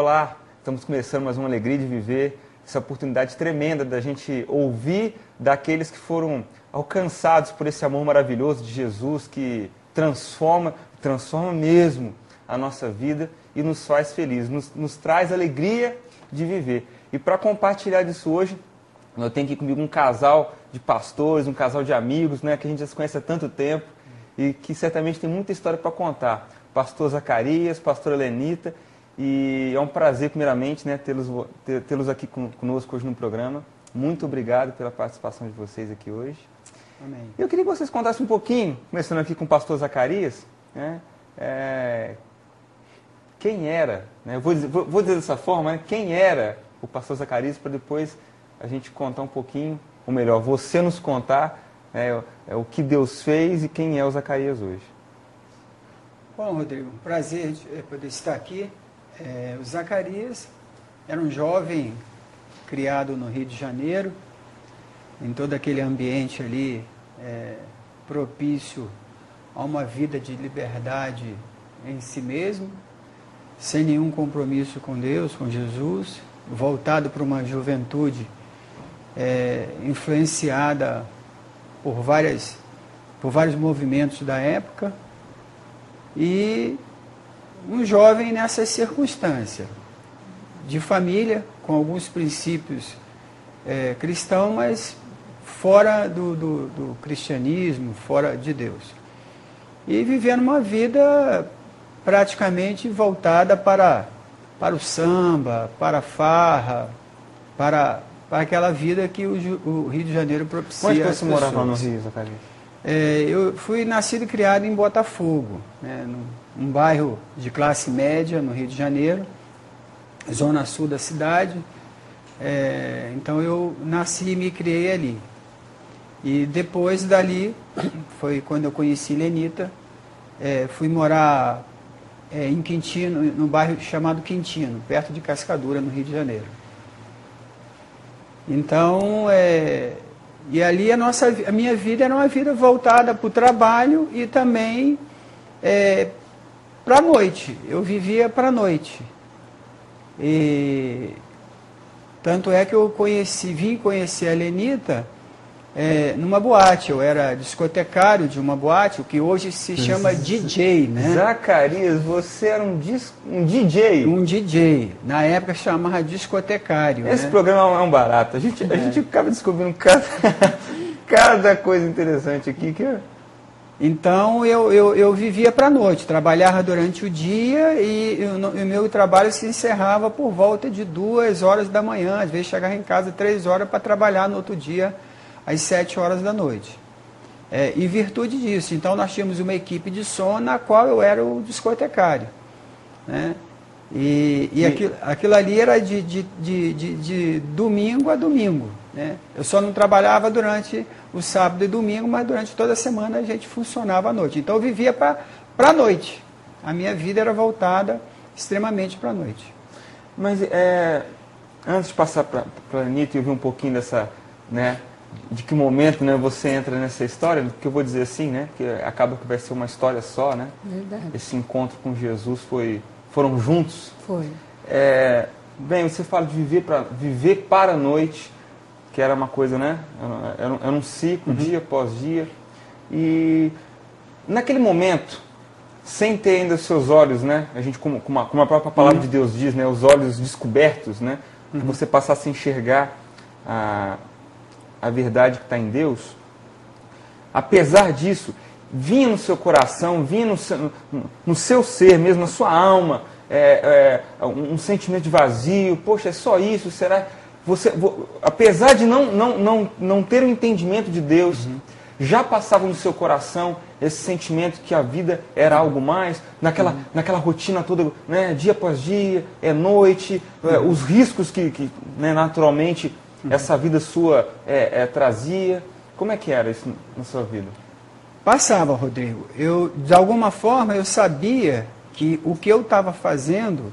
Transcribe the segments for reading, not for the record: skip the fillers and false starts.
Olá, estamos começando mais uma Alegria de Viver, essa oportunidade tremenda da gente ouvir daqueles que foram alcançados por esse amor maravilhoso de Jesus que transforma mesmo a nossa vida e nos faz felizes, nos traz alegria de viver. E para compartilhar disso hoje, eu tenho aqui comigo um casal de pastores, um casal de amigos, né, que a gente já se conhece há tanto tempo e que certamente tem muita história para contar. Pastor Zacarias, pastora Lenita, e é um prazer, primeiramente, né, tê-los aqui conosco hoje no programa. Muito obrigado pela participação de vocês aqui hoje. Amém. Eu queria que vocês contassem um pouquinho, começando aqui com o pastor Zacarias, né, quem era, né, vou dizer dessa forma, né, quem era o pastor Zacarias, para depois a gente contar um pouquinho, ou melhor, você nos contar o que Deus fez e quem é o Zacarias hoje. Bom, Rodrigo, prazer poder estar aqui. O Zacarias era um jovem criado no Rio de Janeiro, em todo aquele ambiente ali propício a uma vida de liberdade em si mesmo, sem nenhum compromisso com Deus, com Jesus, voltado para uma juventude influenciada por vários movimentos da época, e um jovem nessa circunstância, de família, com alguns princípios cristãos, mas fora do cristianismo, fora de Deus. E vivendo uma vida praticamente voltada para o samba, para a farra, para aquela vida que o Rio de Janeiro propicia. Onde que você morava no Rio, Zacarias? Eu fui nascido e criado em Botafogo, né, num bairro de classe média no Rio de Janeiro, zona sul da cidade. Então eu nasci e me criei ali. E depois dali, foi quando eu conheci Lenita, fui morar em Quintino, no bairro chamado Quintino, perto de Cascadura, no Rio de Janeiro. Então, e ali a minha vida era uma vida voltada para o trabalho e também para a noite. Eu vivia para a noite. E tanto é que eu vim conhecer a Lenita numa boate. Eu era discotecário de uma boate, o que hoje se chama DJ, né? Zacarias, você era um DJ? Um DJ. Na época chamava discotecário. Esse né? programa é um barato. A gente acaba descobrindo cada coisa interessante aqui. Então eu vivia para a noite, trabalhava durante o dia e o meu trabalho se encerrava por volta de 2 horas da manhã. Às vezes chegava em casa 3 horas para trabalhar no outro dia, às 7 horas da noite. Em virtude disso, então nós tínhamos uma equipe de som na qual eu era o discotecário. Né? Aquilo ali era de domingo a domingo. Né? Eu só não trabalhava durante o sábado e domingo, mas durante toda a semana a gente funcionava à noite. Então eu vivia para a noite. A minha vida era voltada extremamente para a noite. Mas antes de passar para a Anitta e ouvir um pouquinho dessa, né, de que momento, né, você entra nessa história, porque eu vou dizer assim, né, que acaba que vai ser uma história só, né? Verdade. Esse encontro com Jesus foram juntos. Foi. Bem, você fala de viver para a noite, que era uma coisa, né? Era um ciclo, dia após dia. E naquele momento, sem ter ainda os seus olhos, né? A gente, como a própria palavra de Deus diz, né? Os olhos descobertos, né? Que você passasse a enxergar a verdade que está em Deus. Apesar disso, vinha no seu coração, vinha no seu ser mesmo, na sua alma, um sentimento de vazio. Poxa, é só isso? Será? Apesar de não ter o entendimento de Deus, já passava no seu coração esse sentimento que a vida era algo mais, naquela rotina toda, né, dia após dia, noite, os riscos que né, naturalmente essa vida sua trazia. Como é que era isso na sua vida? Passava, Rodrigo. De alguma forma, eu sabia que o que eu estava fazendo,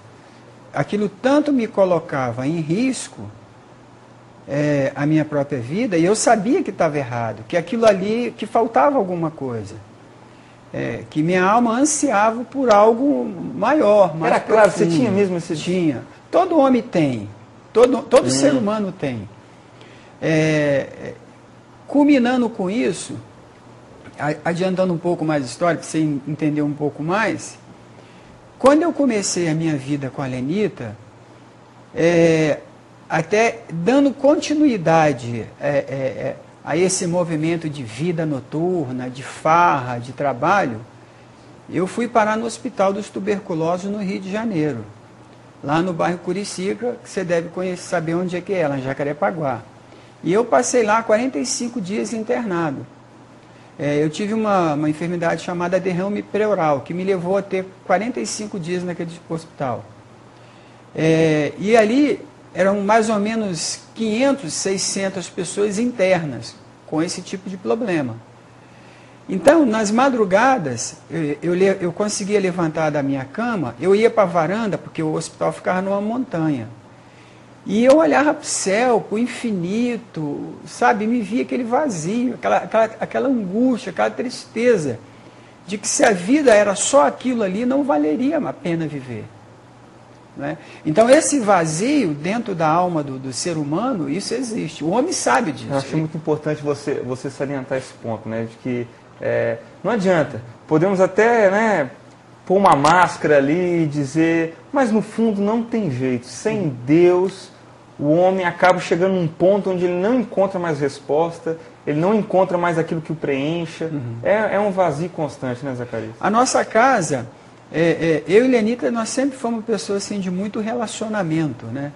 aquilo tanto me colocava em risco, a minha própria vida, e eu sabia que estava errado, que aquilo ali, que faltava alguma coisa. Que minha alma ansiava por algo maior, mais Era claro, profundo. você tinha mesmo esse... Tinha. todo homem tem, todo ser humano tem. Culminando com isso, adiantando um pouco mais a história, para você entender um pouco mais, quando eu comecei a minha vida com a Lenita, até dando continuidade a esse movimento de vida noturna, de farra, de trabalho, eu fui parar no Hospital dos Tuberculosos no Rio de Janeiro, lá no bairro Curicica, que você deve saber onde é que é, lá em Jacarepaguá. E eu passei lá 45 dias internado. Eu tive uma enfermidade chamada derrame pleural, que me levou a ter 45 dias naquele hospital. E ali eram mais ou menos 500, 600 pessoas internas com esse tipo de problema. Então, nas madrugadas, eu conseguia levantar da minha cama, eu ia para a varanda, porque o hospital ficava numa montanha. E eu olhava para o céu, para o infinito, sabe? Me via aquele vazio, aquela angústia, aquela tristeza, de que se a vida era só aquilo ali, não valeria a pena viver. Né? Então, esse vazio dentro da alma do ser humano, isso existe. O homem sabe disso. Eu acho muito importante você salientar esse ponto, né? De que não adianta. Podemos até, né, pôr uma máscara ali e dizer, mas no fundo não tem jeito. Sem Deus, o homem acaba chegando num ponto onde ele não encontra mais resposta, ele não encontra mais aquilo que o preencha. É um vazio constante, né, Zacarias? A nossa casa, eu e Lenita, nós sempre fomos pessoas assim, de muito relacionamento, né?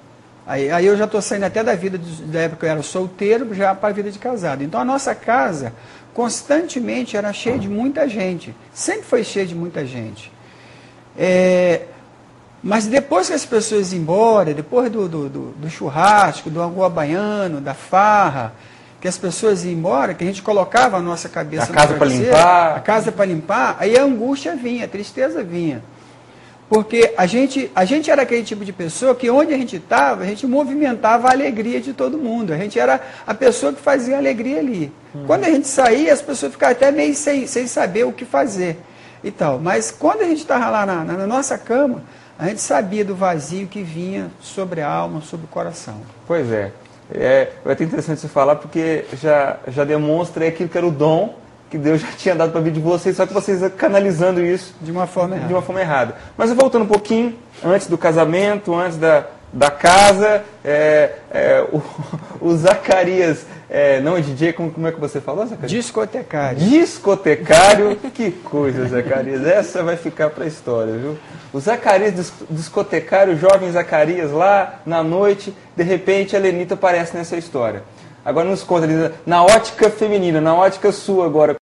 Aí eu já estou saindo até da vida da época que eu era solteiro, já para a vida de casado. Então a nossa casa constantemente era cheia de muita gente, sempre foi cheia de muita gente. Mas depois que as pessoas iam embora, depois do churrasco, do angu baiano, da farra, que as pessoas iam embora, que a gente colocava a nossa cabeça na casa para limpar, a casa para limpar, aí a angústia vinha, a tristeza vinha. Porque a gente era aquele tipo de pessoa que onde a gente estava, a gente movimentava a alegria de todo mundo. A gente era a pessoa que fazia a alegria ali. Quando a gente saía, as pessoas ficavam até meio sem saber o que fazer e tal. Mas quando a gente estava lá na nossa cama, a gente sabia do vazio que vinha sobre a alma, sobre o coração. Pois é. É até interessante você falar, porque já demonstra aquilo que era o dom que Deus já tinha dado para a vida de vocês, só que vocês canalizando isso de uma forma errada. Mas voltando um pouquinho, antes do casamento, antes da casa, o Zacarias, não é DJ, como é que você falou, Zacarias? Discotecário. Discotecário, que coisa, Zacarias, essa vai ficar para a história, viu? O Zacarias, discotecário, jovem Zacarias, lá na noite, de repente a Lenita aparece nessa história. Agora nos conta, na ótica feminina, na ótica sua agora,